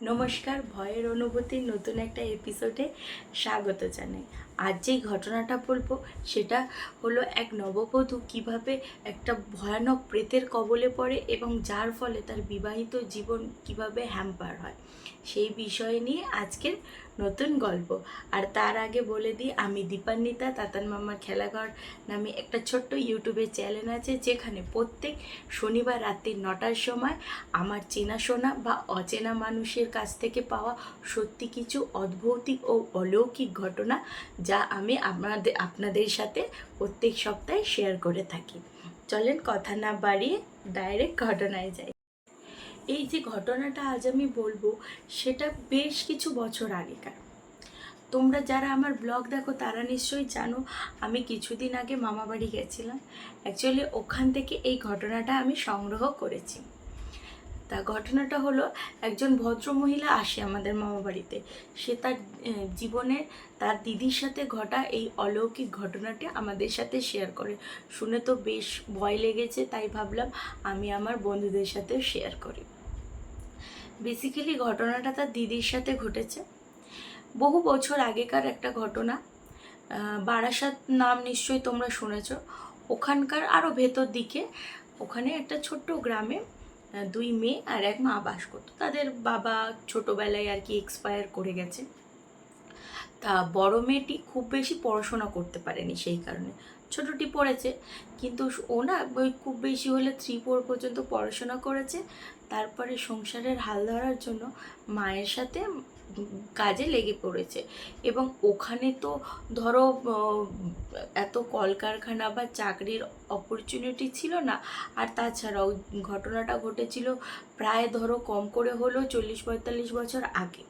নমস্কার, ভয়ের অনুভূতির নতুন একটা এপিসোডে স্বাগত জানাই। আজ যেই ঘটনাটা বলবো সেটা হলো এক নববধূ কিভাবে একটা ভয়ানক প্রেতের কবলে পড়ে এবং যার ফলে তার বিবাহিত জীবন কিভাবে হ্যাম্পার হয় সেই বিষয় নিয়ে আজকের নতুন গল্প। আর তার আগে বলে দিই, আমি দীপান্বিতা। তাতান মামার খেলাঘর নামে একটা ছোট্ট ইউটিউবের চ্যানেল আছে, যেখানে প্রত্যেক শনিবার রাত্রি 9টার সময় আমার চেনাশোনা বা অচেনা মানুষের কাছ থেকে পাওয়া সত্যি কিছু অদ্ভৌতিক ও অলৌকিক ঘটনা, যা আমি আপনাদের সাথে প্রত্যেক সপ্তাহে শেয়ার করে থাকি। চলেন কথা না বাড়িয়ে ডাইরেক্ট ঘটনায় যাই। এই যে ঘটনাটা আজ আমি বলবো সেটা বেশ কিছু বছর আগেকার। তোমরা যারা আমার ব্লগ দেখো তারা নিশ্চয়ই জানো, আমি কিছুদিন আগে মামাবাড়ি গেছিলাম। অ্যাকচুয়ালি ওখান থেকে এই ঘটনাটা আমি সংগ্রহ করেছি। তা ঘটনাটা হলো, একজন ভদ্রমহিলা আসে আমাদের মামাবাড়িতে। সে তার জীবনের তার দিদির সাথে ঘটা এই অলৌকিক ঘটনাটি আমাদের সাথে শেয়ার করে। শুনে তো বেশ ভয় লেগেছে, তাই ভাবলাম আমি আমার বন্ধুদের সাথে শেয়ার করি। বেসিক্যালি ঘটনাটা তার দিদির সাথে ঘটেছে বহু বছর আগেকার একটা ঘটনা। বারাসাত নাম নিশ্চয়ই তোমরা শুনেছ। ওখানকার আরও ভেতর দিকে, ওখানে একটা ছোট্ট গ্রামে দুই মেয়ে আর এক মা বাস করতো। তাদের বাবা ছোটোবেলায় আর কি এক্সপায়ার করে গেছে। তা বড় মেয়েটি খুব বেশি পড়াশোনা করতে পারেনি, সেই কারণে ছোটটি পড়েছে। কিন্তু ও না ওই খুব বেশি হলে 3-4 পর্যন্ত পড়াশোনা করেছে। তারপরে সংসারের হাল ধরার জন্য মায়ের সাথে কাজে লেগে পড়েছে। এবং ওখানে তো ধরো এত কলকারখানা বা চাকরির অপরচুনিটি ছিল না। আর তাছাড়াও ঘটনাটা ঘটেছিল প্রায় ধরো কম করে হলেও 40-45 বছর আগে।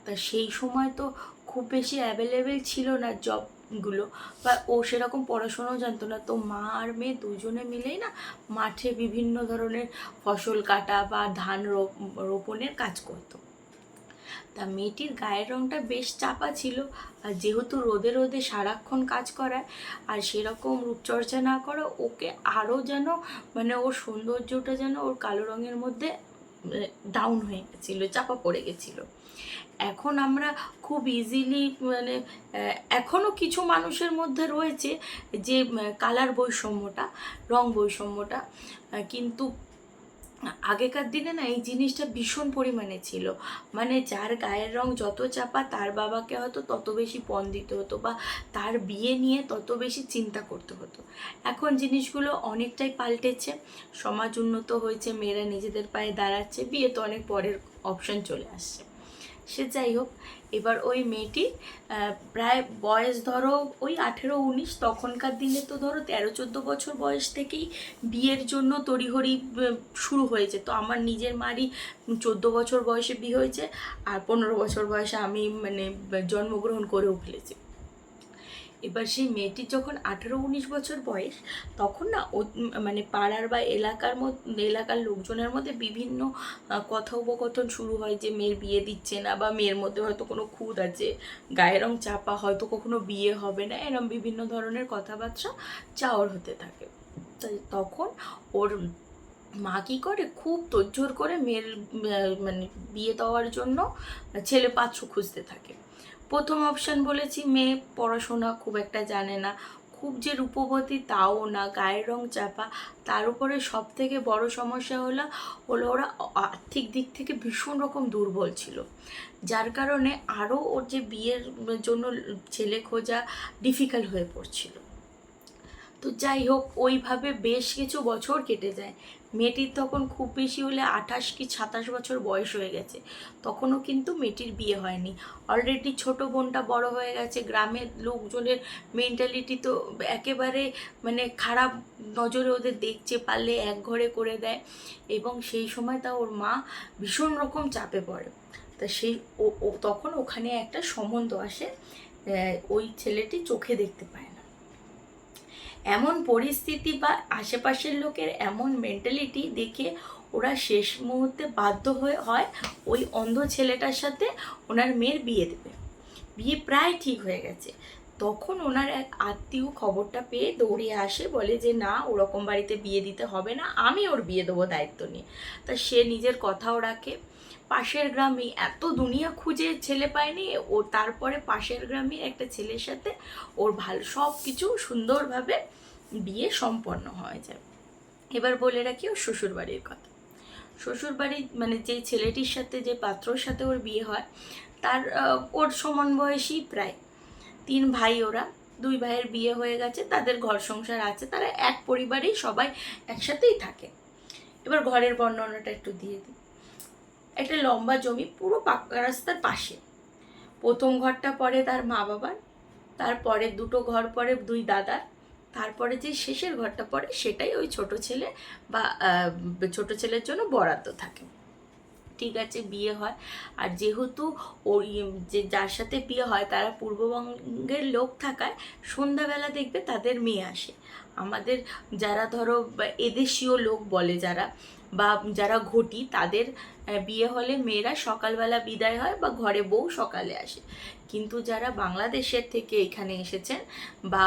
তা সেই সময় তো খুব বেশি অ্যাভেলেবেল ছিল না জবগুলো, বা ও সেরকম পড়াশোনাও জানতো না। তো মা আর মেয়ে দুজনে মিলেই না মাঠে বিভিন্ন ধরনের ফসল কাটা বা ধান রোপণের কাজ করতো। তা মেয়েটির গায়ের রঙটা বেশ চাপা ছিল, আর যেহেতু রোদে রোদে সারাক্ষণ কাজ করায় আর সেরকম রূপচর্চা না করা, ওকে আরও যেন ওর সৌন্দর্যটা যেন ওর কালো রঙের মধ্যে ডাউন হয়ে গেছিলো, চাপা পড়ে গেছিলো। এখন আমরা খুব ইজিলি এখনও কিছু মানুষের মধ্যে রয়েছে যে কালার বৈষম্যটা, রং বৈষম্যটা, কিন্তু আগেকার দিনে না এই জিনিসটা ভীষণ পরিমাণে ছিল। যার গায়ের রং যত চাপা তার বাবাকে হয়তো তত বেশি পণ দিতে হতো, বা তার বিয়ে নিয়ে তত বেশি চিন্তা করতে হতো। এখন জিনিসগুলো অনেকটাই পাল্টেছে, সমাজ উন্নত হয়েছে, মেয়েরা নিজেদের পায়ে দাঁড়াচ্ছে, বিয়ে তো অনেক পরের অপশন চলে আসছে। সে যাই হোক, এবার ওই মেয়েটি প্রায় বয়স ধরো ওই 18-19, তখনকার দিনে তো ধরো 13-14 বছর বয়স থেকেই বিয়ের জন্য তড়িঘড়ি শুরু হয়েছে। তো আমার নিজের মারই 14 বছর বয়সে বিয়ে হয়েছে, আর 15 বছর বয়সে আমি জন্মগ্রহণ করেও ফেলেছি। এবার সেই মেয়েটির যখন 18-19 বছর বয়স, তখন না ও পাড়ার বা এলাকার লোকজনের মধ্যে বিভিন্ন কথোপকথন শুরু হয় যে মেয়ের বিয়ে দিচ্ছে না, বা মেয়ের মধ্যে হয়তো কোনো খুঁত আছে, গায়ের রং চাপা, হয়তো কখনো বিয়ে হবে না, এরম বিভিন্ন ধরনের কথাবার্তা চাওয়ার হতে থাকে। তখন ওর মা কী করে, খুব তোড়জোড় করে মেয়ের বিয়ে দেওয়ার জন্য ছেলে পাত্র খুঁজতে থাকে। প্রথম অপশান বলেছি, মেয়ে পড়াশোনা খুব একটা জানে না, খুব যে রূপবতী তাও না, গায়ের রং চাপা, তার উপরে সব থেকে বড় সমস্যা হলো ওরা আর্থিক দিক থেকে ভীষণ রকম দুর্বল ছিল, যার কারণে আরও ওর যে বিয়ের জন্য ছেলে খোঁজা ডিফিকাল্ট হয়ে পড়ছিল। তো যাই হোক, ওইভাবে বেশ কিছু বছর কেটে যায়। মেয়েটির তখন খুব বেশি হলে 28 কি 27 বছর বয়স হয়ে গেছে। তখনও কিন্তু মেয়েটির বিয়ে হয়নি। অলরেডি ছোট বোনটা বড় হয়ে গেছে। গ্রামের লোকজনের মেন্টালিটি তো একেবারে খারাপ নজরে ওদের দেখছে, পারলে এক ঘরে করে দেয়। এবং সেই সময় তা ওর মা ভীষণ রকম চাপে পড়ে। তা সেই ও তখন ওখানে একটা সম্বন্ধ আসে, ওই ছেলেটি চোখে দেখতে পায় না। এমন পরিস্থিতি বা আশেপাশের লোকের এমন মেন্টালিটি দেখে ওরা শেষ মুহূর্তে বাধ্য হয় ওই অন্ধ ছেলেটার সাথে ওনার মেয়ের বিয়ে দেবে। বিয়ে প্রায় ঠিক হয়ে গেছে, তখন ওনার এক আত্মীয় খবরটা পেয়ে দৌড়িয়ে আসে, বলে যে না, ওরকম বাড়িতে বিয়ে দিতে হবে না, আমি ওর বিয়ে দেবো দায়িত্ব নিয়ে। তা সে নিজের কথাও রাখে, পাশের গ্রামে এত দুনিয়া খুঁজে ছেলে পায়নি, ও তারপরে পাশের গ্রামে একটা ছেলের সাথে ওর ভালো সব কিছু সুন্দরভাবে বিয়ে সম্পন্ন হয়ে যায়। এবার বলে রাখি ওর শ্বশুরবাড়ির কথা। শ্বশুরবাড়ি মানে যে ছেলেটির সাথে, যে পাত্রর সাথে ওর বিয়ে হয়, তার ওর সমান বয়সী প্রায় 3 ভাই ওরা। 2 ভাইয়ের বিয়ে হয়ে গেছে, তাদের ঘর সংসার আছে, তারা এক পরিবারেই সবাই একসাথেই থাকে। এবার ঘরের বর্ণনাটা একটু দিয়ে দিই। একটা লম্বা জমি পুরো পাকা রাস্তার পাশে। প্রথম ঘরটা পড়ে তার মা বাবার, তারপরে 2টো ঘর পড়ে 2 দাদার, তারপরে যে শেষের ঘরটা পড়ে সেটাই ওই ছোট ছেলে বা ছোট ছেলের জন্য বরাদ্দ থাকে। ঠিক আছে, বিয়ে হয়। আর যেহেতু ওই যে যার সাথে বিয়ে হয় তারা পূর্ববঙ্গের লোক থাকায় সন্ধ্যাবেলা দেখবে তাদের মেয়ে আসে। আমাদের যারা ধরো এদেশীয় লোক বলে যারা, বা যারা ঘটি, তাদের বিয়ে হলে মেয়েরা সকালবেলা বিদায় হয় বা ঘরে বউ সকালে আসে। কিন্তু যারা বাংলাদেশের থেকে এখানে এসেছেন বা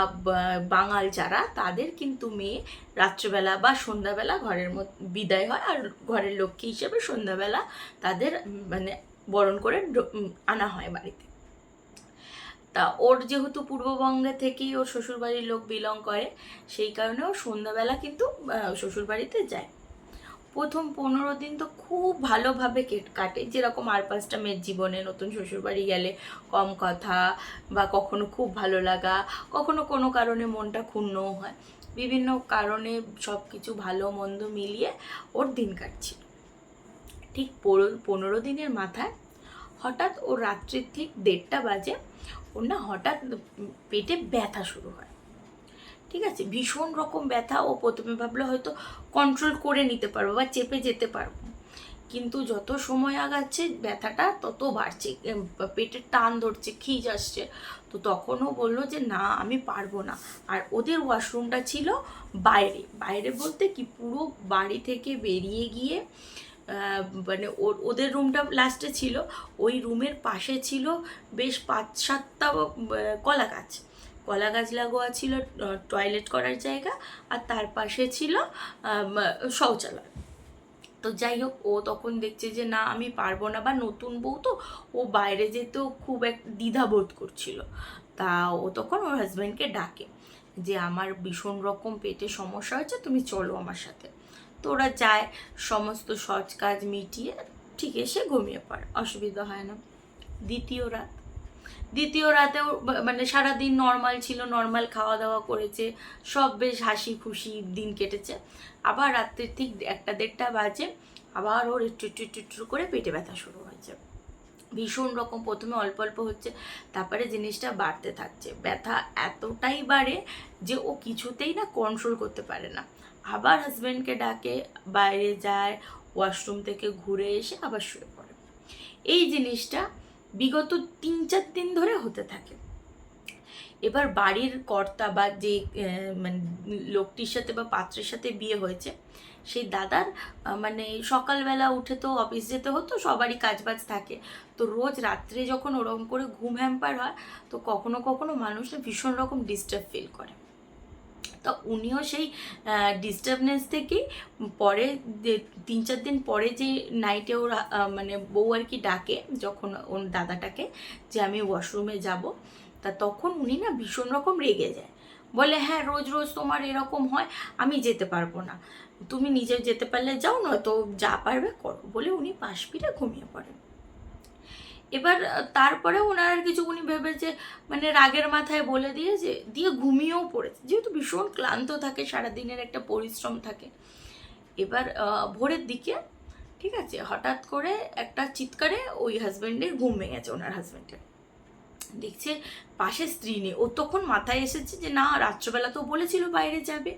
বাঙাল যারা, তাদের কিন্তু মেয়ে রাত্রেবেলা বা সন্ধ্যাবেলা ঘরের মধ্যে বিদায় হয়, আর ঘরের লক্ষ্মী হিসেবে সন্ধ্যাবেলা তাদের মানে বরণ করে আনা হয় বাড়িতে। তা ওর যেহেতু পূর্ববঙ্গে থেকেই ওর শ্বশুরবাড়ির লোক বিলং করে, সেই কারণে ও সন্ধ্যাবেলা কিন্তু শ্বশুরবাড়িতে যায়। প্রথম 15 দিন তো খুব ভালোভাবে কাটে, যেরকম আর 5টা মেয়ের জীবনে নতুন শ্বশুরবাড়ি গেলে কম কথা, বা কখনো খুব ভালো লাগা, কখনো কোনো কারণে মনটা ক্ষুণ্ণও হয়, বিভিন্ন কারণে সব কিছু ভালো মন্দ মিলিয়ে ওর দিন কাটছিল। ঠিক 15 দিনের মাথায় হঠাৎ ওর রাত্রির ঠিক 1:30 বাজে ওর না হঠাৎ পেটে ব্যথা শুরু হয়। ঠিক আছে, ভীষণ রকম ব্যথা। ও প্রথমে ভাবলো হয়তো কন্ট্রোল করে নিতে পারবো বা চেপে যেতে পারবো, কিন্তু যত সময় আগাচ্ছে ব্যথাটা তত বাড়ছে, পেটের টান ধরছে, খিঁচ আসছে। তো তখনও বললো যে না, আমি পারবো না। আর ওদের ওয়াশরুমটা ছিল বাইরে, বাইরে বলতে কি পুরো বাড়ি থেকে বেরিয়ে গিয়ে মানে ওদের রুমটা লাস্টে ছিল, ওই রুমের পাশে ছিল বেশ 5-7টা কলা গাছ। কলা গাছ লাগোয়া ছিল টয়লেট করার জায়গা, আর তার পাশে ছিল শৌচালয়। তো যাই হোক, ও তখন দেখছে যে না, আমি পারবো না, বা নতুন বউ তো, ও বাইরে যেতেও খুব এক দ্বিধাবোধ করছিল। তা ও তখন ওর হাজব্যান্ডকে ডাকে যে আমার ভীষণ রকম পেটে সমস্যা হচ্ছে, তুমি চলো আমার সাথে। তো ওরা যায়, সমস্ত সজ কাজ মিটিয়ে ঠিক এসে ঘুমিয়ে পড়ে, অসুবিধা হয় না। দ্বিতীয় রাতেও মানে সারাদিন নর্মাল ছিল, নর্মাল খাওয়া দাওয়া করেছে, সব বেশ হাসি খুশি দিন কেটেছে। আবার রাত্রির ঠিক 1-1:30 বাজে আবার ওর একটু একটু একটু একটু করে পেটে ব্যথা শুরু হয়েছে। ভীষণ রকম, প্রথমে অল্প অল্প হচ্ছে, তারপরে জিনিসটা বাড়তে থাকছে। ব্যথা এতটাই বাড়ে যে ও কিছুতেই না কন্ট্রোল করতে পারে না। আবার হাজব্যান্ডকে ডাকে, বাইরে যায়, ওয়াশরুম থেকে ঘুরে এসে আবার শুয়ে পড়ে। এই জিনিসটা বিগত 3-4 দিন ধরে হতে থাকে। এবার বাড়ির কর্তা বা যে মানে লোকটির সাথে বা পাত্রের সাথে বিয়ে হয়েছে, সেই দাদার মানে সকালবেলা উঠে তো অফিস যেতে হতো, সবারই কাজবাজ থাকে। তো রোজ রাত্রে যখন ওরকম করে ঘুম হ্যাম্পার হয়, তো কখনো কখনো মানুষ ভীষণ রকম ডিস্টার্ব ফিল করে। তা উনিও সেই ডিস্টার্বনেস থেকেই পরে যে 3-4 দিন পরে যে নাইটে ওর মানে বউ আর কি ডাকে যখন ওর দাদাটাকে, যে আমি ওয়াশরুমে যাব, তা তখন উনি না ভীষণ রকম রেগে যায়। বলে হ্যাঁ, রোজ রোজ তোমার এরকম হয়, আমি যেতে পারবো না, তুমি নিজে যেতে পারলে যাও, নয়তো যা পারবে করো, বলে উনি পাশ ফিরে ঘুমিয়ে পড়েন। এবার তারপরে ওনার আর কিছু, উনি ভেবেছে মানে রাগের মাথায় বলে দিয়ে ঘুমিয়েও পড়েছে, যেহেতু ভীষণ ক্লান্ত থাকে, সারাদিনের একটা পরিশ্রম থাকে। এবার ভোরের দিকে ঠিক আছে, হঠাৎ করে একটা চিৎকারে ওই হাজব্যান্ডের ঘুম ভেঙেছে, ওনার হাজব্যান্ডের। দেখছে পাশে স্ত্রী নেই। ও তখন মাথায় এসেছে যে না, রাত্রবেলা তো বলেছিল বাইরে যাবে,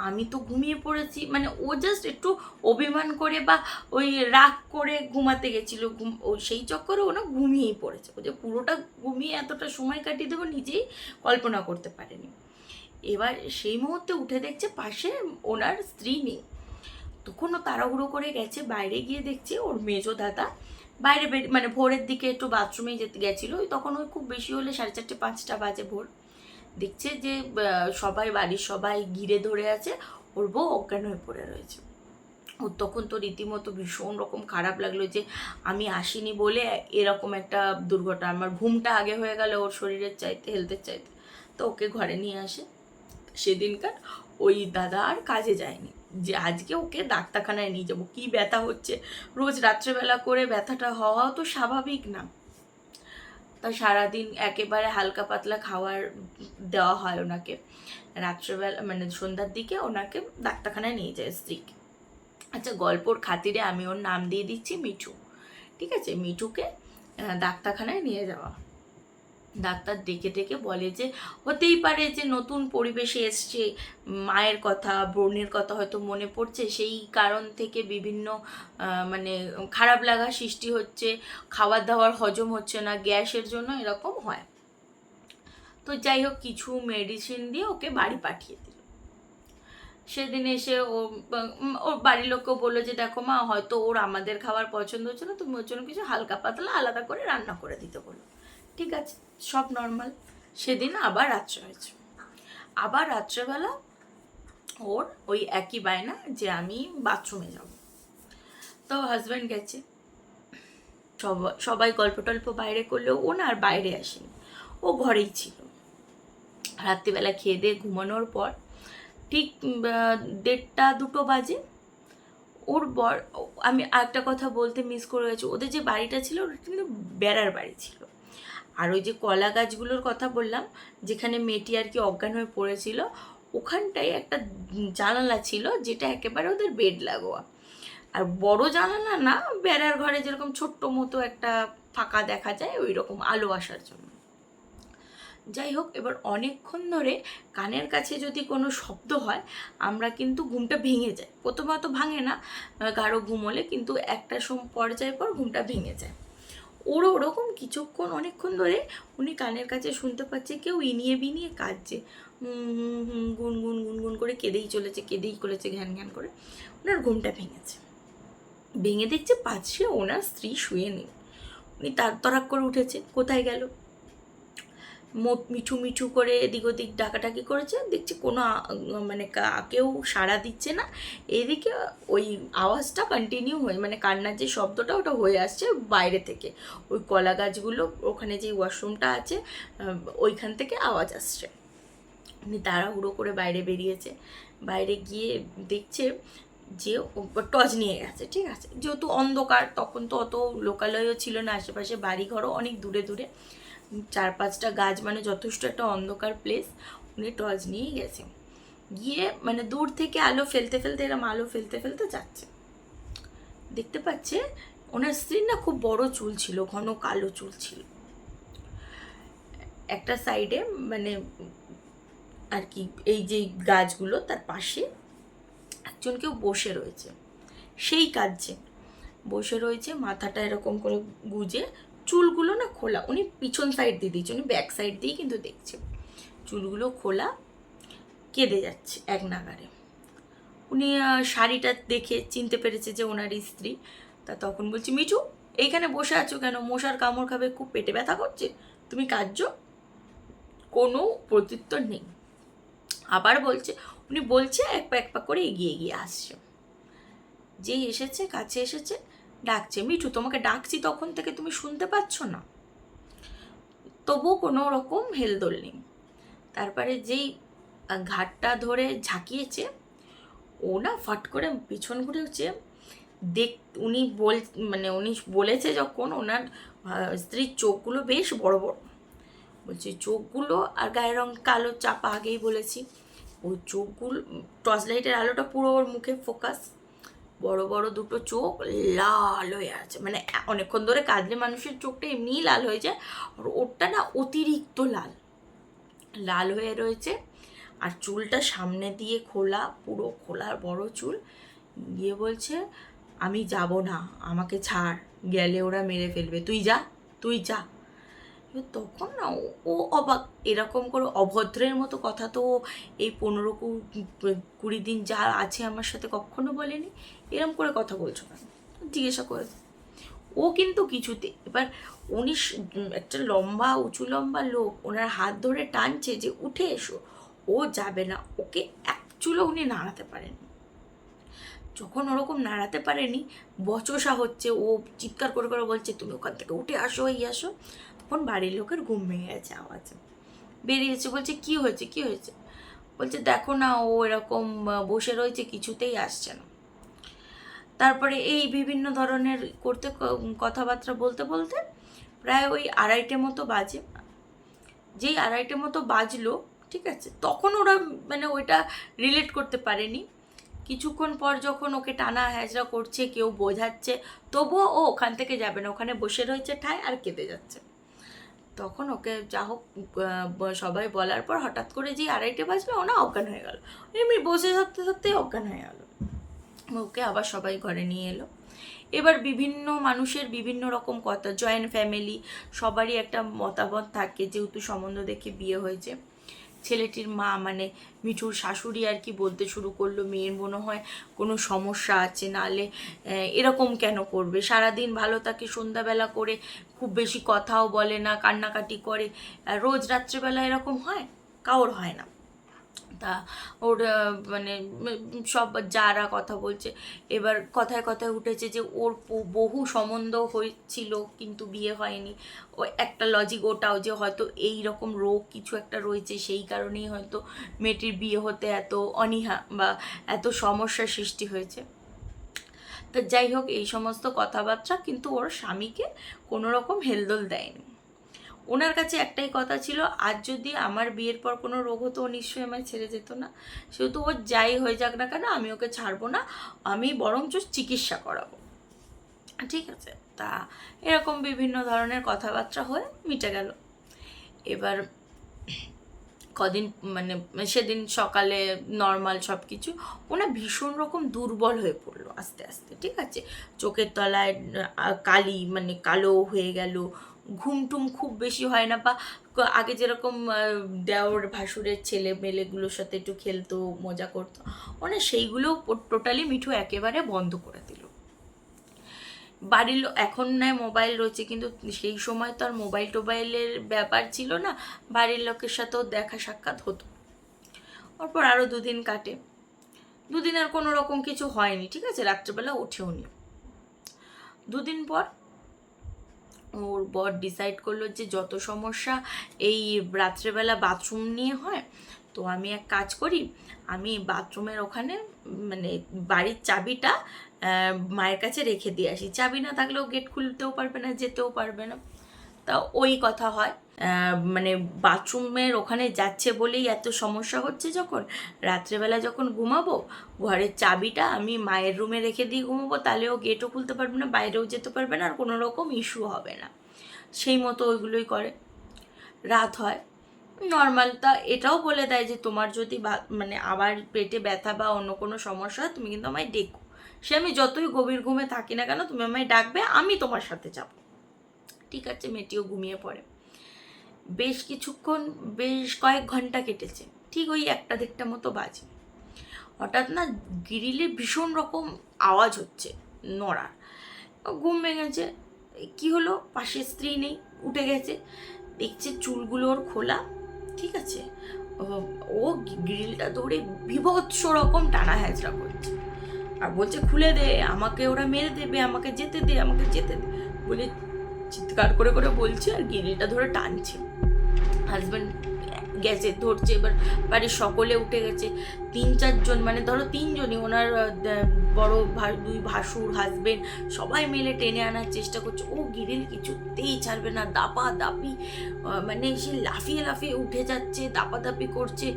আমি তো ঘুমিয়ে পড়েছি। মানে ও জাস্ট একটু অভিমান করে বা ওই রাগ করে ঘুমাতে গেছিলো, ও সেই চক্করে ও না ঘুমিয়েই পড়েছে। ও যে পুরোটা ঘুমিয়ে এতটা সময় কাটিয়ে দেবো নিজেই কল্পনা করতে পারেনি। এবার সেই মুহূর্তে উঠে দেখছে পাশে ওনার স্ত্রী নেই। তখন ও তাড়াহুড়ো করে গেছে, বাইরে গিয়ে দেখছে ওর মেজো দাদা বাইরে মানে ভোরের দিকে একটু বাথরুমে যেতে গেছিলো, তখন ওই খুব বেশি হলে 4:30-5টা বাজে ভোর। দেখছে যে সবাই, বাড়ির সবাই ঘিরে ধরে আছে, ওর বউ অজ্ঞান হয়ে পড়ে রয়েছে। ও তখন তো রীতিমতো ভীষণ রকম খারাপ লাগলো যে আমি আসিনি বলে এরকম একটা দুর্ঘটনা, আমার ঘুমটা আগে হয়ে গেল ওর শরীরের চাইতে, হেলথের চাইতে। তো ওকে ঘরে নিয়ে আসে। সেদিনকার ওই দাদা আর কাজে যায়নি, যে আজকে ওকে ডাক্তারখানায় নিয়ে যাবো, কি ব্যথা হচ্ছে, রোজ রাত্রেবেলা করে ব্যথাটা হওয়াও তো স্বাভাবিক না। তা সারাদিন একেবারে হালকা পাতলা খাবার দেওয়া হয় ওনাকে। রাত্রেবেলা মানে সন্ধ্যার দিকে ওনাকে ডাক্তারখানায় নিয়ে যায় স্ত্রীকে। আচ্ছা, গল্পর খাতিরে আমি ওর নাম দিয়ে দিচ্ছি মিঠু। ঠিক আছে, মিঠুকে ডাক্তারখানায় নিয়ে যাওয়া। ডাক্তার ডেকে ডেকে বলে যে হতেই পারে যে নতুন পরিবেশে এসছে, মায়ের কথা বোনের কথা হয়তো মনে পড়ছে, সেই কারণ থেকে বিভিন্ন মানে খারাপ লাগা সৃষ্টি হচ্ছে, খাবার দাবার হজম হচ্ছে না, গ্যাসের জন্য এরকম হয়। তো যাই হোক, কিছু মেডিসিন দিয়ে ওকে বাড়ি পাঠিয়ে দিল। সেদিন এসে ওর বাড়ির লোককেও বললো যে দেখো মা, হয়তো ওর আমাদের খাবার পছন্দ হচ্ছে না, তুমি ওর জন্য কিছু হালকা পাতলা আলাদা করে রান্না করে দিতে বলো। ঠিক আছে, সব নর্মাল। সেদিন আবার রাত্রে হয়েছে। আবার রাত্রেবেলা ওর ওই একই বায়না যে আমি বাথরুমে যাব। তো হাজব্যান্ড গেছে, সবাই গল্প টল্প বাইরে করলেও ও না আর বাইরে আসেনি, ও ঘরেই ছিল। রাত্রিবেলা খেয়ে দিয়ে ঘুমানোর পর ঠিক 1:30-2 বাজে ওর বর, আমি একটা কথা বলতে মিস করে গেছি, ওদের যে বাড়িটা ছিল ওটা কিন্তু বেড়ার বাড়ি ছিল। আর ওই যে কলা গাছগুলোর কথা বললাম, যেখানে মেয়েটি আর কি অজ্ঞান হয়ে পড়েছিল, ওখানটায় একটা জানালা ছিল যেটা একেবারে ওদের বেড লাগোয়া। আর বড় জানালা না, বেড়ার ঘরে যেরকম ছোট্ট মতো একটা ফাঁকা দেখা যায় ওই রকম আলো আসার জন্য। যাই হোক, এবার অনেকক্ষণ ধরে কানের কাছে যদি কোনো শব্দ হয় আমরা কিন্তু ঘুমটা ভেঙে যায়। প্রথমত ভাঙে না, গাঢ় ঘুম হলে, কিন্তু একটা পর্যায়ের পর ঘুমটা ভেঙে যায়। ওরও ওরকম কিছুক্ষণ অনেকক্ষণ ধরে উনি কানের কাছে শুনতে পাচ্ছে কেউ ইনিয়ে বিনিয়ে কাঁদছে, গুনগুন গুনগুন করে কেঁদেই চলেছে ঘ্যান ঘ্যান করে। ওনার ঘুমটা ভেঙেছে। ভেঙে দেখছে পাশে ওনার স্ত্রী শুয়ে নেই। উনি তরাক করে উঠেছে, কোথায় গেল, মিঠু মিঠু করে এদিক ওদিক ডাকাডাকি করেছে, দেখছি কোনো মানে কেউ সাড়া দিচ্ছে না। এদিকে ওই আওয়াজটা কন্টিনিউ হয়ে, মানে কান্নার যে শব্দটা ওটা হয়ে আসছে বাইরে থেকে, ওই কলা গাছগুলো ওখানে যে ওয়াশরুমটা আছে ওইখান থেকে আওয়াজ আসছে। উনি তাড়াহুড়ো করে বাইরে বেরিয়েছে। বাইরে গিয়ে দেখছে যে টর্চ নিয়ে গেছে। ঠিক আছে, যেহেতু অন্ধকার, তখন তো অত লোকালয়ও ছিল না, আশেপাশে বাড়িঘরও অনেক দূরে দূরে, 4-5টা গাছ, মানে যথেষ্ট একটা অন্ধকার প্লেস। উনি টর্চ নিয়েই গেছে, গিয়ে মানে দূর থেকে আলো ফেলতে ফেলতে, এরম আলো ফেলতে ফেলতে যাচ্ছে। দেখতে পাচ্ছে ওনার স্ত্রীর না খুব বড় চুল ছিল, ঘন কালো চুল ছিল। একটা সাইডে মানে আর কি এই যে গাছগুলো তার পাশে একজন কেউ বসে রয়েছে, সেই কাজে বসে রয়েছে, মাথাটা এরকম করে গুজে, চুলগুলো না খোলা, উনি পিছন সাইড দিয়ে দিয়েছে, উনি ব্যাক সাইড দিয়েই কিন্তু দেখছে, চুলগুলো খোলা, কেঁদে যাচ্ছে এক নাগারে। উনি শাড়িটা দেখে চিনতে পেরেছে যে ওনারই স্ত্রী। তা তখন বলছি, মিঠু এইখানে বসে আছো কেন, মশার কামড় খাবে, খুব পেটে ব্যথা করছে, তুমি কাঁদছো? কোনো প্রত্যুত্তর নেই। আবার বলছে, উনি বলছে এক পা এক পা করে এগিয়ে এগিয়ে আসছে। যেই এসেছে, কাছে এসেছে, ডাকছে, মিঠু তোমাকে ডাকছি তখন থেকে, তুমি শুনতে পাচ্ছ না? তবুও কোনো রকম হেলদোল নেই। তারপরে যেই ঘাটটা ধরে ঝাঁকিয়েছে, ও না ফট করে পিছন ঘুরেছে। উনি বলেছে যখন, ওনার স্ত্রীর চোখগুলো বেশ বড় বড়, বলছে চোখগুলো আর গায়ের রং কালো চাপা, আগেই বলেছি। ওই চোখগুলো, টর্চ লাইটের আলোটা পুরো ওর মুখে ফোকাস, বড় বড় দুটো চোখ লাল হয়ে আছে, মানে অনেকক্ষণ ধরে কাঁদলে মানুষের চোখটা এমনিই লাল হয়ে যায়, আর ওরটা না অতিরিক্ত লাল লাল হয়ে রয়েছে। আর চুলটা সামনে দিয়ে খোলা, পুরো খোলা বড় চুল। গিয়ে বলছে, আমি যাব না, আমাকে ছাড়, গেলে ওরা মেরে ফেলবে, তুই যা, তুই যা। তখন না ও অবাক, এরকম করে অভদ্রের মতো কথা তো এই 15-20 দিন যা আছে আমার সাথে কখনো বলেনি, এরকম করে কথা বলছো কেন, জিজ্ঞাসা করে। ও কিন্তু কিছুতে, এবার উনি একটা লম্বা উঁচু লম্বা লোক, ওনার হাত ধরে টানছে যে উঠে এসো, ও যাবে না, ওকে এক চুলো উনি নাড়াতে পারেন। যখন ওরকম নাড়াতে পারেনি, বচসা হচ্ছে, ও চিৎকার করে করে বলছে তুমি ওখান থেকে উঠে আসো, এই আসো, তখন বাড়ির লোকের ঘুম ভেঙে গেছে আওয়াজে। বেরিয়েছে, বলছে কি হয়েছে কি হয়েছে? বলছে দেখো না, ও এরকম বসে রয়েছে, কিছুতেই আসছে না। তারপরে এই বিভিন্ন ধরনের করতে কথাবার্তা বলতে বলতে প্রায় ওই 2:30 মতো বাজে। যেই 2:30 মতো বাজলো, ঠিক আছে, তখন ওরা মানে ওইটা রিলেট করতে পারেনি। কিছুক্ষণ পর যখন ওকে টানা হ্যাচড়া করছে, কেউ বোঝাচ্ছে, তবুও ও ওখান থেকে যাবে না, ওখানে বসে রয়েছে ঠায় আর কেঁদে যাচ্ছে। তখন ওকে যা হোক সবাই বলার পর হঠাৎ করে যে 2:30 বাজলো, ও না অজ্ঞান হয়ে গেল, এমনি বসে থাকতে থাকতেই অজ্ঞান হয়ে গেল। ওকে আবার সবাই ঘরে নিয়ে এলো। এবার বিভিন্ন মানুষের বিভিন্ন রকম কথা, জয়েন্ট ফ্যামিলি, সবারই একটা মতামত থাকে, যেহেতু সম্বন্ধ দেখে বিয়ে হয়েছে। ছেলেটির মা মানে মিঠুর শাশুড়ি আর কি বলতে শুরু করলো, মেয়ের মনে হয় কোনো সমস্যা আছে, নাহলে এরকম কেন করবে, সারাদিন ভালো থাকে, সন্ধ্যাবেলা করে খুব বেশি কথাও বলে না, কান্নাকাটি করে, রোজ রাত্রেবেলা এরকম হয়, কারোর হয় না। তা ওর মানে সব যারা কথা বলছে, এবার কথায় কথায় উঠেছে যে ওর বহু সম্বন্ধ হয়েছিল কিন্তু বিয়ে হয়নি। ও একটা লজিক ওটাও, যে হয়তো এই রকম রোগ কিছু একটা রয়েছে, সেই কারণেই হয়তো মেয়েটির বিয়ে হতে এত অনীহা বা এত সমস্যার সৃষ্টি হয়েছে। তা যাই হোক, এই সমস্ত কথাবার্তা কিন্তু ওর স্বামীকে কোনো রকম হেলদোল দেয়নি। ওনার কাছে একটাই কথা ছিল, আজ যদি আমার বিয়ের পর কোনো রোগ হতো, ও নিশ্চয়ই আমায় ছেড়ে যেত না, সেহেতু ওর যাই হয়ে যাক না কেন আমি ওকে ছাড়বো না, আমি বরঞ্চ চিকিৎসা করাবো। ঠিক আছে, তা এরকম বিভিন্ন ধরনের কথাবার্তা হয়ে মিটে গেল। এবার কদিন মানে সেদিন সকালে নর্মাল সব কিছু, ওনা ভীষণ রকম দুর্বল হয়ে পড়লো আস্তে আস্তে, ঠিক আছে, চোখের তলায় কালি মানে কালো হয়ে গেল, ঘুম টুম খুব বেশি হয় না, বা আগে যেরকম দেওর ভাসুরের ছেলে মেলেগুলোর সাথে একটু খেলতো মজা করতো, মানে সেইগুলো টোটালি মিঠু একেবারে বন্ধ করে দিল। বাড়ির এখন নয় মোবাইল রয়েছে, কিন্তু সেই সময় তো আর মোবাইল টোবাইলের ব্যাপার ছিল না, বাড়ির লোকের সাথেও দেখা সাক্ষাৎ হতো। ওরপর আরও 2 দিন কাটে, 2 দিন আর কোনো রকম কিছু হয়নি, ঠিক আছে, রাত্রেবেলা উঠেও নি। 2 দিন পর ওর বর ডিসাইড করলো যে যত সমস্যা এই রাত্রেবেলা বাথরুম নিয়ে হয়, তো আমি এক কাজ করি, আমি বাথরুমের ওখানে মানে বাড়ির চাবিটা মায়ের কাছে রেখে দিয়ে আসি, চাবি না থাকলেও গেট খুলতেও পারবে না, যেতেও পারবে না। তা ওই কথা হয়, মানে বাথরুমের ওখানে যাচ্ছে বলেই এত সমস্যা হচ্ছে, যখন রাত্রেবেলা যখন ঘুমাবো, ঘরের চাবিটা আমি মায়ের রুমে রেখে দিয়ে ঘুমাবো, তাহলে ও গেটও খুলতে পারবে না, বাইরেও যেতে পারবে না, আর কোনো রকম ইস্যু হবে না। সেই মতো ওইগুলোই করে। রাত হয় নর্মাল, তা এটাও বলে দেয় যে তোমার যদি মানে আবার পেটে ব্যথা বা অন্য কোনো সমস্যা হয়, তুমি কিন্তু আমায় ডেকো, সে আমি যতই গভীর ঘুমে থাকি না কেন, তুমি আমায় ডাকবে, আমি তোমার সাথে যাবো। ঠিক আছে, মেয়েটিও ঘুমিয়ে পড়ে। বেশ কিছুক্ষণ, বেশ কয়েক ঘন্টা কেটেছে, ঠিক ওই 1-1:30 মতো বাজে, হঠাৎ না গ্রিলে ভীষণ রকম আওয়াজ হচ্ছে নড়ার। ঘুম ভেঙেছে, কি হলো, পাশে স্ত্রী নেই, উঠে গেছে, দেখছে চুলগুলো ওর খোলা, ঠিক আছে, ও গ্রিলটা ধরে বিভৎস রকম টানা হ্যাচড়া করছে আর বলছে খুলে দে, আমাকে ওরা মেরে দেবে, আমাকে যেতে দে, আমাকে যেতে দে বলে চিৎকার করে করে বলছে আর গ্রিলটা ধরে টানছে। হাজব্যান্ড গেছে ধরছে, এবার বাড়ির সকলে উঠে গেছে, 3-4 জন, মানে ধরো 3 জনই, ওনার বড় 2 ভাসুর, হাজবেন্ড, সবাই মিলে টেনে আনার চেষ্টা করছে। ও গিরিল কিছুতেই ছাড়বে না, দাপা দাপি, মানে সে লাফিয়ে লাফিয়ে উঠে যাচ্ছে, দাপাদাপি করছে,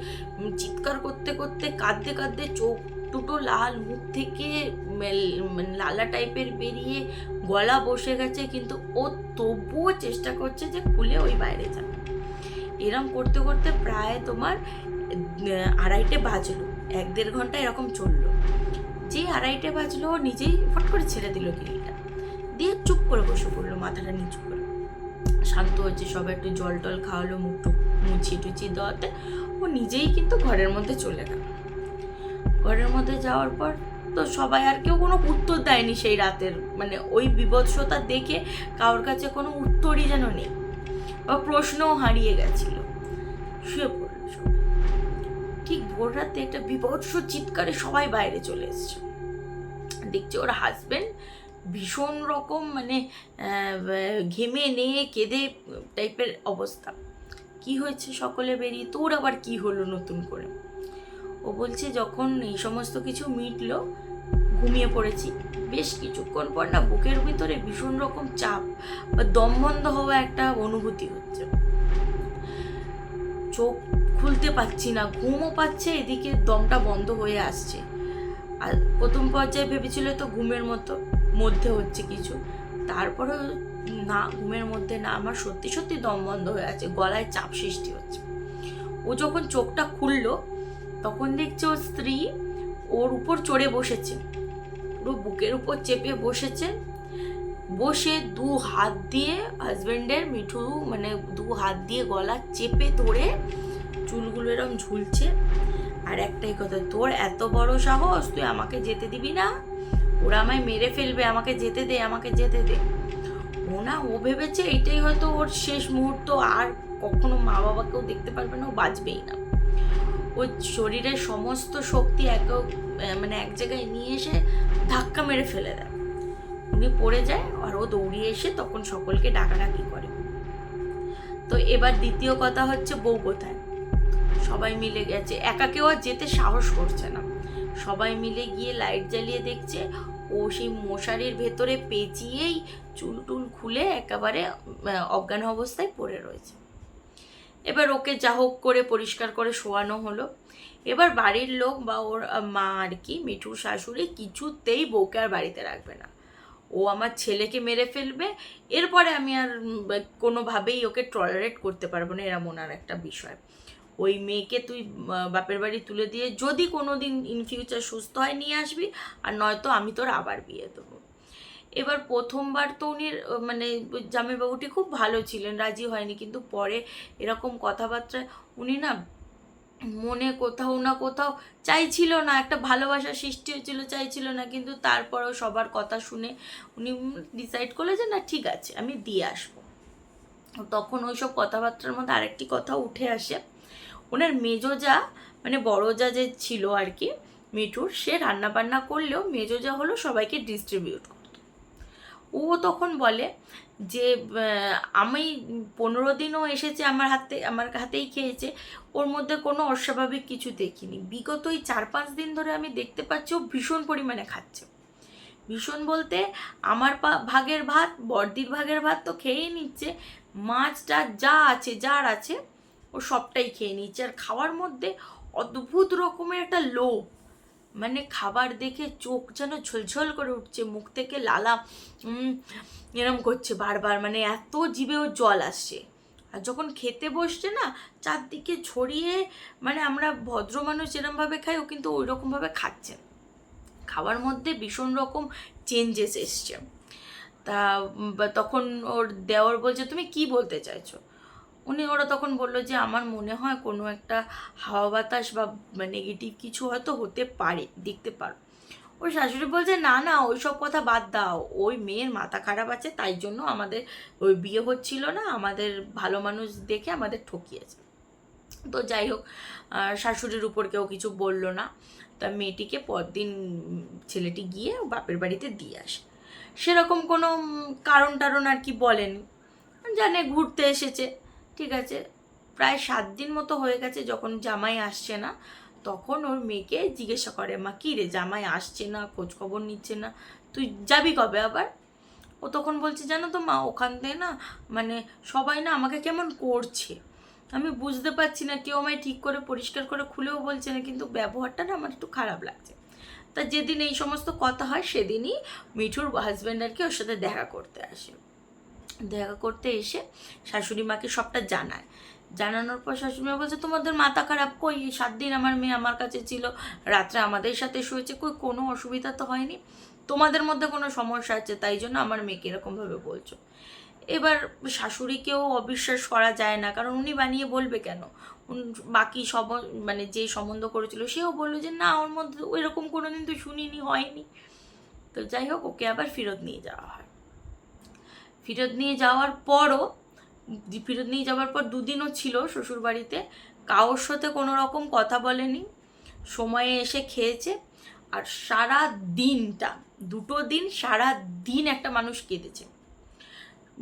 চিৎকার করতে করতে, কাঁদতে কাঁদতে, চোখ দুটো লাল, মুখ থেকে লালা টাইপের বেরিয়ে, গলা বসে গেছে, কিন্তু ও তবুও চেষ্টা করছে যে খুলে ওই বাইরে যাবে। এরম করতে করতে প্রায় তোমার 2:30 বাজলো, 1-1.5 ঘন্টা এরকম চললো। যেই 2:30 বাজলো, ও নিজেই ফট করে ছেড়ে দিল গ্রিলটা, দিয়ে চুপ করে বসে পড়লো, মাথাটা নিচু করে। শান্ত হচ্ছে, সবাই একটু জল টল খাওয়ালো, মুখ টুক মুছিয়ে টুচিয়ে দেওয়াতে ও নিজেই কিন্তু ঘরের মধ্যে চলে গেল। ঘরের মধ্যে যাওয়ার পর তো সবাই আর কেউ কোনো উত্তর দেয়নি সেই রাতের, মানে ওই বিভৎসতা দেখে কারোর কাছে কোনো উত্তরই যেন নেই, বা প্রশ্নও হারিয়ে গেছিল। শুয়ে পড়ল সবাই। ঠিক ভোর রাতে একটা বিভৎস চিৎকারে সবাই বাইরে চলে এসছে। দেখছে ওর হাজব্যান্ড ভীষণ রকম মানে ঘেমে নিয়ে কেঁদে টাইপের অবস্থা। কি হয়েছে সকলে বেরিয়ে, তোর আবার কি হলো নতুন করে? ও বলছে যখন এই সমস্ত কিছু মিটলো ঘুমিয়ে পড়েছি, বেশ কিছুক্ষণ পর না বুকের ভিতরে ভীষণ রকম চাপ বা দম বন্ধ হওয়া একটা অনুভূতি হচ্ছে, চোখ খুলতে পারছি না, ঘুমও পাচ্ছে, এদিকে দমটা বন্ধ হয়ে আসছে। আর প্রথম পর্যায়ে ভেবেছিল তো ঘুমের মধ্যে হচ্ছে কিছু, তারপরে না, ঘুমের মধ্যে না, আমার সত্যি সত্যি দম বন্ধ হয়ে আছে, গলায় চাপ সৃষ্টি হচ্ছে। ও যখন চোখটা খুললো তখন দেখছে ওর স্ত্রী ওর উপর চড়ে বসেছে, পুরো বুকের উপর চেপে বসেছে, বসে দু হাত দিয়ে হাজবেন্ডের মিঠু মানে দু হাত দিয়ে গলা চেপে ধরে চুলগুলো এরকম ঝুলছে। আর একটাই কথা, তোর এত বড় সাহস, তুই আমাকে যেতে দিবি না? ওরা আমায় মেরে ফেলবে, আমাকে যেতে দে, আমাকে যেতে দে। ও ভেবেছে এইটাই হয়তো ওর শেষ মুহূর্ত, আর কখনো মা বাবাকেও দেখতে পারবে না, ও বাঁচবেই না। ওর শরীরের সমস্ত শক্তি এক জায়গায় নিয়ে এসে ধাক্কা মেরে ফেলে দেয়, উনি পড়ে যায়। আর ও দৌড়িয়ে এসে তখন সকলকে ডাকাডাকি করে। তো এবার দ্বিতীয় কথা হচ্ছে, বউ কোথায়? সবাই মিলে গেছে, একা কেউ আর যেতে সাহস করছে না। সবাই মিলে গিয়ে লাইট জ্বালিয়ে দেখছে ও সেই মশারির ভেতরে পেঁচিয়েই চুল টুল খুলে একেবারে অজ্ঞান অবস্থায় পড়ে রয়েছে। এবার ওকে যা হোক করে পরিষ্কার করে শোয়ানো হলো। এবার বাড়ির লোক বা ওর মা আর কি, মিঠুর শাশুড়ি কিছুতেই বউকে আর বাড়িতে রাখবে না। ও আমার ছেলেকে মেরে ফেলবে, এরপরে আমি আর কোনোভাবেই ওকে টলারেট করতে পারবো না, এরম ওনার একটা বিষয়। ওই মেয়েকে তুই বাপের বাড়ি তুলে দিয়ে যদি কোনো দিন ইন ফিউচার সুস্থ হয় নিয়ে আসবি, আর নয়তো আমি তোর আবার বিয়ে দেবো। এবার প্রথমবার তো উনি মানে জামাইবাবুটি খুব ভালো ছিলেন, রাজি হয়নি, কিন্তু পরে এরকম কথাবার্তায় উনি না মনে কোথাও না কোথাও চাইছিল না, একটা ভালোবাসার সৃষ্টি হয়েছিল, চাইছিল না, কিন্তু তারপরেও সবার কথা শুনে উনি ডিসাইড করলো যে না ঠিক আছে আমি দিয়ে আসবো। তখন ওইসব কথাবার্তার মধ্যে আরেকটি কথা উঠে আসে, ওনার মেজো যা মানে বড় যা যে ছিল আর কি মিঠুর, সে রান্না বান্না করলেও মেজো যা হলো সবাইকে ডিস্ট্রিবিউট করতো। ও তখন বলে যে আমি 15 দিনও এসেছে আমার হাতেই খেয়েছে, ওর মধ্যে কোনো অস্বাভাবিক কিছু দেখিনি। বিগত এই 4-5 দিন ধরে আমি দেখতে পাচ্ছি ও ভীষণ পরিমাণে খাচ্ছে। ভীষণ বলতে আমার ভাগের ভাত, বড়দির ভাগের ভাত তো খেয়েই নিচ্ছে, মাছটা যার আছে ও সবটাই খেয়ে নিচ্ছে। আর খাওয়ার মধ্যে অদ্ভুত রকমের একটা লোভ, মানে খাবার দেখে চোখ যেন ঝলঝল করে উঠছে, মুখ থেকে লালা এরম করছে বারবার, মানে এত জিভে ওর জল আসছে। আর যখন খেতে বসছে না, চারদিকে ছড়িয়ে, মানে আমরা ভদ্র মানুষ যেরমভাবে খাই ও কিন্তু ওই রকমভাবে খাচ্ছে। খাওয়ার মধ্যে ভীষণ রকম চেঞ্জেস এসছে। তা তখন ওর দেওর বলছে তুমি কি বলতে চাইছো? ওরা তখন বললো যে আমার মনে হয় কোনো একটা হাওয়া বাতাস বা নেগেটিভ কিছু হয়তো হতে পারে, দেখতে পারো। ওর শাশুড়ি বলছে না না ওই সব কথা বাদ দাও, ওই মেয়ের মাথা খারাপ আছে, তাই জন্য আমাদের ওই বিয়ে হচ্ছিল না, আমাদের ভালো মানুষ দেখে আমাদের ঠকিয়েছে। তো যাই হোক, শাশুড়ির উপর কেউ কিছু বললো না। তা মেয়েটিকে পরদিন ছেলেটি গিয়ে বাপের বাড়িতে দিয়ে আসে। সেরকম কোনো কারণ টারণ আর কি বলেনি, জানে ঘুরতে এসেছে, ঠিক আছে। প্রায় 7 দিন মতো হয়ে গেছে যখন জামাই আসছে না, তখন ওর মেয়েকে জিজ্ঞাসা করে মা কী রে জামাই আসছে না, খোঁজ খবর নিচ্ছে না, তুই যাবি কবে আবার? ও তখন বলছে জানো তো মা, ওখান থেকে না মানে সবাই না আমাকে কেমন করছে, আমি বুঝতে পারছি না, কেউ আমায় ঠিক করে পরিষ্কার করে খুলেও বলছে না, কিন্তু ব্যবহারটা না আমার একটু খারাপ লাগছে। তা যেদিন এই সমস্ত কথা হয় সেদিনই মিঠুর হাজব্যান্ড আর কি ওর সাথে দেখা করতে আসে। দেখা করতে এসে শাশুড়ি মাকে সবটা জানায়। জানানোর পর শাশুড়ি মা বলছে তোমাদের মাথা খারাপ, কই 7 দিন আমার মেয়ে আমার কাছে ছিল, রাত্রে আমাদের সাথে শুয়েছে, কই কোনো অসুবিধা তো হয়নি, তোমাদের মধ্যে কোনো সমস্যা আছে তাই জন্য আমার মেয়েকে এরকমভাবে বলছো। এবার শাশুড়িকেও অবিশ্বাস করা যায় না, কারণ উনি বানিয়ে বলবে কেন? বাকি সব মানে যে সম্বন্ধ করেছিল সেও বললো যে না ওর মধ্যে ওইরকম কোনোদিন তো শুনিনি, হয়নি। তো যাই হোক, ওকে আবার ফেরত নিয়ে যাওয়া হয়। ফেরত নিয়ে যাওয়ার পর 2 দিনও ছিল শ্বশুর বাড়িতে, কারোর সাথে কোনো রকম কথা বলেনি, সময়ে এসে খেয়েছে। আর সারা দিনটা, 2 দিন সারা দিন একটা মানুষ কেঁদেছে,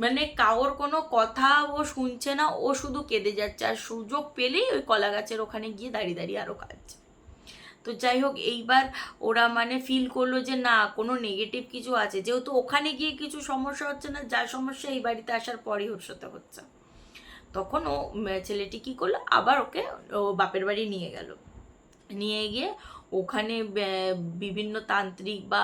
মানে কারোর কোনো কথা ও শুনছে না, ও শুধু কেঁদে যাচ্ছে, আর সুযোগ পেলেই ওই কলা গাছের ওখানে গিয়ে দাঁড়িয়ে দাঁড়িয়ে আরও কাঁদছে। তো যাই হোক, এইবার ওরা মানে ফিল করলো যে না, কোনো নেগেটিভ কিছু আছে, যেহেতু ওখানে গিয়ে কিছু সমস্যা হচ্ছে না, যা সমস্যা এই বাড়িতে আসার পরই ওর সাথে হচ্ছে। তখন ও ছেলেটি কী করলো, আবার ওকে ও বাপের বাড়ি নিয়ে গেল। নিয়ে গিয়ে ওখানে বিভিন্ন তান্ত্রিক বা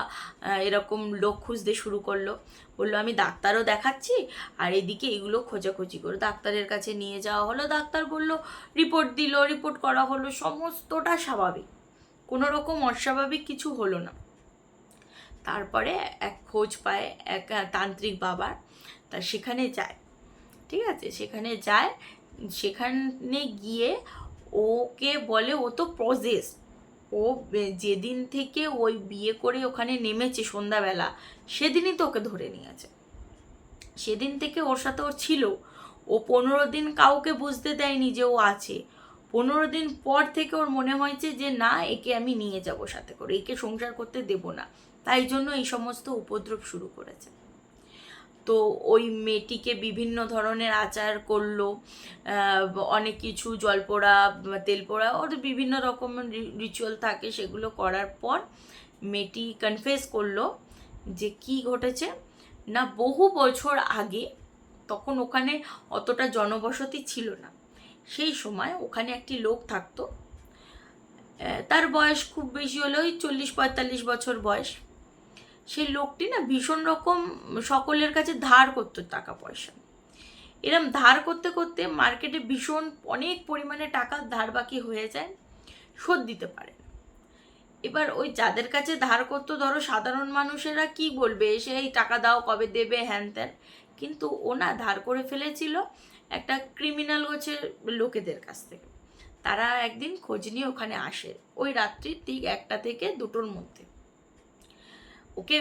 এরকম লোক খুঁজতে শুরু করলো। বললো আমি ডাক্তারও দেখাচ্ছি, আর এদিকে এগুলো খোঁজাখুঁজি করে ডাক্তারের কাছে নিয়ে যাওয়া হলো। ডাক্তার বললো, রিপোর্ট দিল, রিপোর্ট করা হলো, সমস্তটা স্বাভাবিক, কোনো রকম অস্বাভাবিক কিছু হলো না। তারপরে এক খোঁজ পায় এক তান্ত্রিক বাবার, তা সেখানে যায়। ঠিক আছে, সেখানে যায়, সেখানে গিয়ে ওকে বলে, ও তো প্রসেস, ও যেদিন থেকে ওই বিয়ে করে ওখানে নেমেছে সন্ধ্যাবেলা, সেদিনই তো ওকে ধরে নিয়েছে। সেদিন থেকে ওর সাথে ওর ছিল। ও 15 দিন কাউকে বুঝতে দেয়নি যে ও আছে। 15 দিন পর থেকে ওর মনে হয়েছে যে না, একে আমি নিয়ে যাব সাথে করে, একে সংসার করতে দেব না, তাই জন্য এই সমস্ত উপদ্রব শুরু করেছে। তো ওই মেয়েটিকে বিভিন্ন ধরনের আচার করলো, অনেক কিছু জলপোড়া, তেলপোড়া, ওর বিভিন্ন রকম রিচুয়াল থাকে, সেগুলো করার পর মেয়েটি কনফেস করলো যে কি ঘটেছে না, বহু বছর আগে, তখন ওখানে অতটা জনবসতি ছিল না, সেই সময় ওখানে একটি লোক থাকতো, তার বয়স খুব বেশি হলে ওই 40-45 বছর বয়স। সেই লোকটি না ভীষণ রকম সকলের কাছে ধার করতো টাকা পয়সা। এরম ধার করতে করতে মার্কেটে ভীষণ অনেক পরিমাণে টাকা ধার বাকি হয়ে যায়, শোধ দিতে পারে না। এবার ওই যাদের কাছে ধার করতো, ধরো সাধারণ মানুষেরা কি বলবে, এসে এই টাকা দাও, কবে দেবে, হ্যান ত্যান, কিন্তু ও না ধার করে ফেলেছিল একটা ক্রিমিনাল গোছের লোকেদের কাছ থেকে। তারা একদিন খোঁজ নিয়ে ওখানে আসে, ওই রাত্রি ঠিক 1টা থেকে 2টোর মধ্যে। ওকে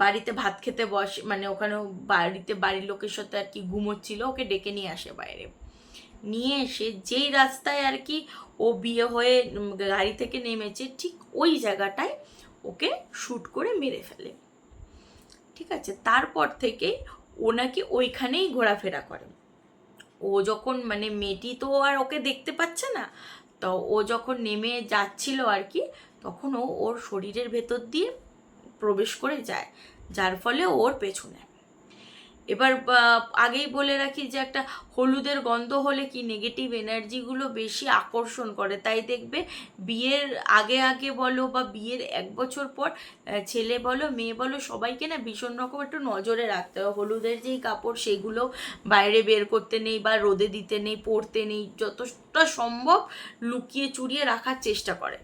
বাড়িতে ভাত খেতে বসে, মানে ওখানে বাড়িতে বাড়ির লোকের সাথে আর কি ঘুমোচ্ছিল, ওকে ডেকে নিয়ে আসে বাইরে। নিয়ে এসে যেই রাস্তায় আর কি ও বিয়ে হয়ে গাড়ি থেকে নেমেছে, ঠিক ওই জায়গাটায় ওকে শ্যুট করে মেরে ফেলে। ঠিক আছে, তারপর থেকেই ও নাকি ওইখানেই ঘোরাফেরা করে। ও যখন মানে মেয়েটি তো আর ওকে দেখতে পাচ্ছে না, তো ও যখন নেমে যাচ্ছিল আর কি, তখন ও ওর শরীরের ভেতর দিয়ে প্রবেশ করে যায়, যার ফলে ওর পেছনে। এবার আগেই বলে রাখি যে একটা হলুদের গন্ধ হলে কি নেগেটিভ এনার্জিগুলো বেশি আকর্ষণ করে, তাই দেখবে বিয়ের আগে আগে বলো বা বিয়ের 1 বছর পর ছেলে বলো মেয়ে বলো সবাইকে না ভীষণ রকম একটু নজরে রাখতে হবে। হলুদের যেই কাপড় সেগুলো বাইরে বের করতে নেই বা রোদে দিতে নেই, পরতে নেই, যতটা সম্ভব লুকিয়ে চুরিয়ে রাখার চেষ্টা করে।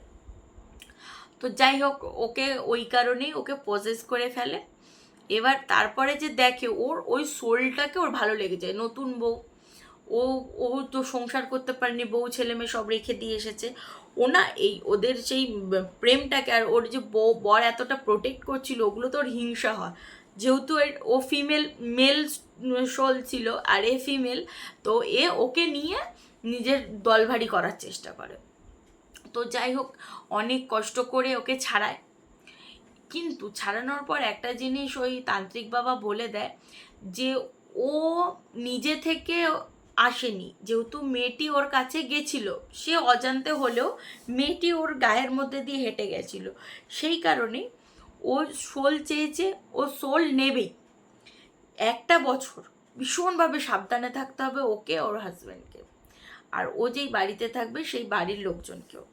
তো যাই হোক, ওকে ওই কারণেই ওকে পজেস করে ফেলে। এবার তারপরে যে দেখে ওর ওই সোলটাকে ওর ভালো লেগে যায়, নতুন বউ, ও ও তো সংসার করতে পারেনি, বউ ছেলে মেয়ে সব রেখে দিয়ে এসেছে। ও না এই ওদের সেই প্রেমটাকে, আর ওর যে বর এতটা প্রোটেক্ট করছিল, ওগুলো তো ওর হিংসা হয়, যেহেতু ও ফিমেল, মেল সোল ছিল আর এ ফিমেল, তো এ ওকে নিয়ে নিজের দলভারী করার চেষ্টা করে। তো যাই হোক, অনেক কষ্ট করে ওকে ছাড়ায়, কিন্তু ছাড়ানোর পর একটা জিনিস ওই তান্ত্রিক বাবা বলে দেয় যে ও নিজে থেকে আসেনি, যেহেতু মেয়েটি ওর কাছে গেছিল, সে অজান্তে হলেও মেয়েটি ওর গায়ের মধ্যে দিয়ে হেঁটে গেছিল, সেই কারণে ও সোল চেয়েছে, ও সোল নেবেই। 1 বছর ভীষণভাবে সাবধানে থাকতে হবে ওকে, ওর হাজব্যান্ডকে, আর ও যেই বাড়িতে থাকবে সেই বাড়ির লোকজনকেও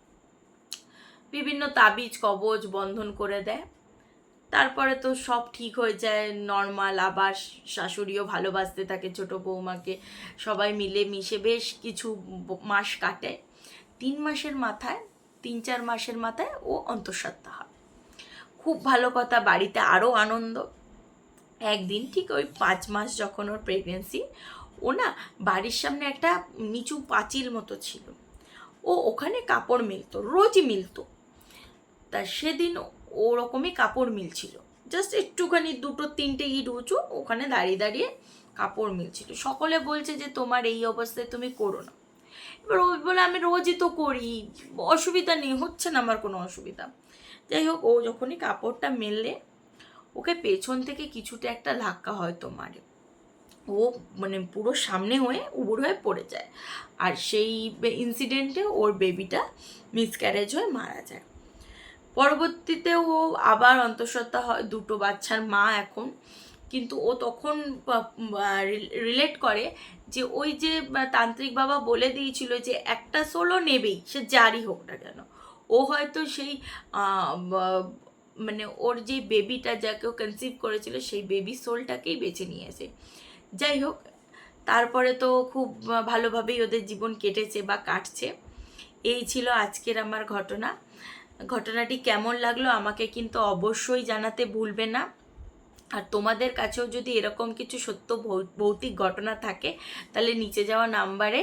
বিভিন্ন তাবিজ কবজ বন্ধন করে দেয়। তারপরে তো সব ঠিক হয়ে যায়, নর্মাল, আবার শাশুড়িও ভালোবাসতে থাকে ছোট বৌমাকে, সবাই মিলে মিশে বেশ কিছু মাস কাটে। 3 মাসের মাথায়, 3-4 মাসের মাথায় ও অন্তঃসত্ত্বা হয়। খুব ভালো কথা, বাড়িতে আরও আনন্দ। একদিন ঠিক ওই 5 মাস যখন ওর প্রেগনেন্সি, ও না বাড়ির সামনে একটা নিচু পাঁচিল মতো ছিল, ও ওখানে কাপড় মিলতো, রোজই মিলতো। তা সেদিন ওরকমই কাপড় মিলছিল, জাস্ট একটুখানি 2-3টে ইট উঁচু, ওখানে দাঁড়িয়ে দাঁড়িয়ে কাপড় মিলছিল। সকলে বলছে যে তোমার এই অবস্থায় তুমি করো না। এবার ও বলে আমি রোজই তো করি, অসুবিধা নেই, হচ্ছে না আমার কোনো অসুবিধা। যাই হোক, ও যখনই কাপড়টা মেললে ওকে পেছন থেকে কিছুটা একটা ধাক্কা হয়তো মারে, ও মানে পুরো সামনে হয়ে উবুড় হয়ে পড়ে যায়, আর সেই ইনসিডেন্টে ওর বেবিটা মিসক্যারেজ হয়ে মারা যায়। পরবর্তীতে ও আবার অন্তঃসত্ত্বা হয়, দুটো বাচ্চার মা এখন। কিন্তু ও তখন রিলেট করে যে ওই যে তান্ত্রিক বাবা বলে দিয়েছিল যে একটা সোলও নেবেই, সে যারই হোক না কেন। ও হয়তো সেই মানে ওর যে বেবিটা যাকে ও কনসিভ করেছিল সেই বেবি সোলটাকেই বেছে নিয়েছে। যাই হোক, তারপরে তো খুব ভালোভাবেই ওদের জীবন কেটেছে বা কাটছে। এই ছিল আজকের আমার ঘটনাটি কেমন লাগলো আমাকে কিন্তু অবশ্যই জানাতে ভুলবে না। আর তোমাদের কাছেও যদি এরকম কিছু সত্য ভৌতিক ঘটনা থাকে, তাহলে নিচে যাওয়া নাম্বারে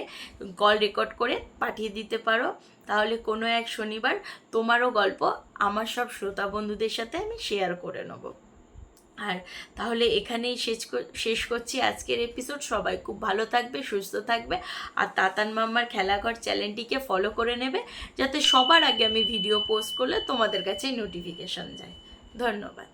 কল রেকর্ড করে পাঠিয়ে দিতে পারো। তাহলে কোনো এক শনিবার তোমারও গল্প আমার সব শ্রোতা বন্ধুদের সাথে আমি শেয়ার করে নেব। আর তাহলে এখানেই শেষ করছি আজকের এপিসোড। সবাই খুব ভালো থাকবে, সুস্থ থাকবে, আর তাতান মাম্মার খেলাঘর চ্যানেলটিকে ফলো করে নেবে, যাতে সবার আগে আমি ভিডিও পোস্ট করলে তোমাদের কাছে নোটিফিকেশন যায়। ধন্যবাদ।